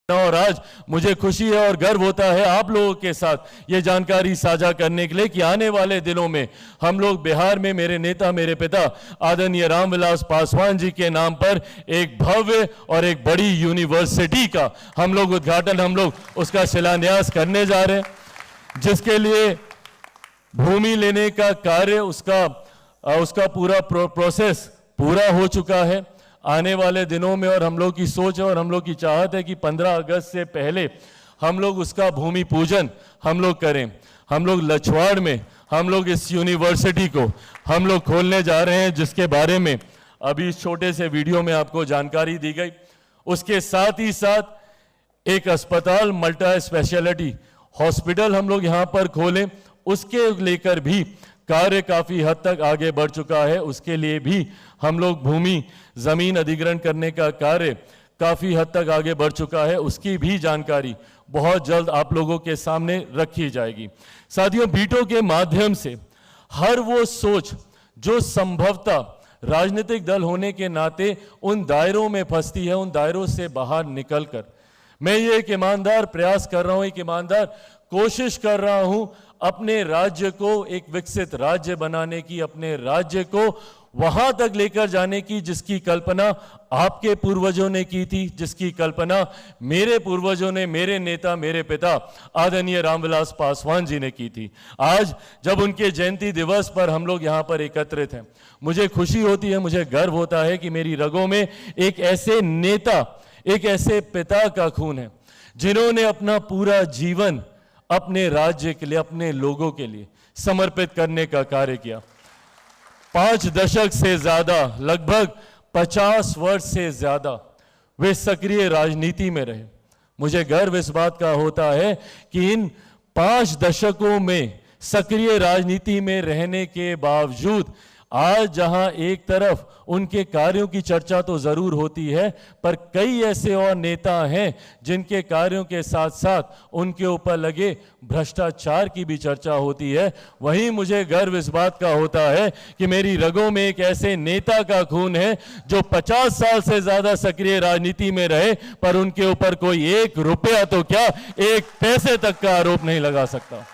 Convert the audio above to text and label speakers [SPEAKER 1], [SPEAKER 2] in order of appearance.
[SPEAKER 1] और आज मुझे खुशी है और गर्व होता है आप लोगों के साथ ये जानकारी साझा करने के लिए कि आने वाले दिनों में हम लोग बिहार में मेरे नेता, मेरे पिता आदरणीय रामविलास पासवान जी के नाम पर एक भव्य और एक बड़ी यूनिवर्सिटी का हम लोग उद्घाटन, हम लोग उसका शिलान्यास करने जा रहे हैं, जिसके लिए भूमि लेने का कार्य, उसका पूरा प्रोसेस पूरा हो चुका है। आने वाले दिनों में और हम लोग की सोच है और हम लोग की चाहत है कि 15 अगस्त से पहले हम लोग उसका भूमि पूजन हम लोग करें। हम लोग लछवाड़ में हम लोग इस यूनिवर्सिटी को हम लोग खोलने जा रहे हैं, जिसके बारे में अभी इस छोटे से वीडियो में आपको जानकारी दी गई। उसके साथ ही साथ एक अस्पताल, मल्टी स्पेशलिटी हॉस्पिटल हम लोग यहाँ पर खोलें, उसके लेकर भी कार्य काफ़ी हद तक आगे बढ़ चुका है। उसके लिए भी हम लोग भूमि ज़मीन अधिग्रहण करने का कार्य काफ़ी हद तक आगे बढ़ चुका है। उसकी भी जानकारी बहुत जल्द आप लोगों के सामने रखी जाएगी। साथियों, बीटों के माध्यम से हर वो सोच जो संभवतः राजनीतिक दल होने के नाते उन दायरों में फंसती है, उन दायरों से बाहर निकलकर मैं ये एक ईमानदार प्रयास कर रहा हूँ, एक ईमानदार कोशिश कर रहा हूँ अपने राज्य को एक विकसित राज्य बनाने की, अपने राज्य को वहां तक लेकर जाने की जिसकी कल्पना आपके पूर्वजों ने की थी, जिसकी कल्पना मेरे पूर्वजों ने, मेरे नेता, मेरे पिता आदरणीय रामविलास पासवान जी ने की थी। आज जब उनके जयंती दिवस पर हम लोग यहाँ पर एकत्रित हैं, मुझे खुशी होती है, मुझे गर्व होता है कि मेरी रगों में एक ऐसे नेता, एक ऐसे पिता का खून है जिन्होंने अपना पूरा जीवन अपने राज्य के लिए, अपने लोगों के लिए समर्पित करने का कार्य किया। 5 दशक से ज्यादा, लगभग 50 वर्ष से ज्यादा वे सक्रिय राजनीति में रहे। मुझे गर्व इस बात का होता है कि इन 5 दशकों में सक्रिय राजनीति में रहने के बावजूद आज जहां एक तरफ उनके कार्यों की चर्चा तो जरूर होती है, पर कई ऐसे और नेता हैं जिनके कार्यों के साथ साथ उनके ऊपर लगे भ्रष्टाचार की भी चर्चा होती है। वहीं मुझे गर्व इस बात का होता है कि मेरी रगों में एक ऐसे नेता का खून है जो 50 साल से ज्यादा सक्रिय राजनीति में रहे, पर उनके ऊपर कोई 1 रुपया तो क्या, 1 पैसे तक का आरोप नहीं लगा सकता।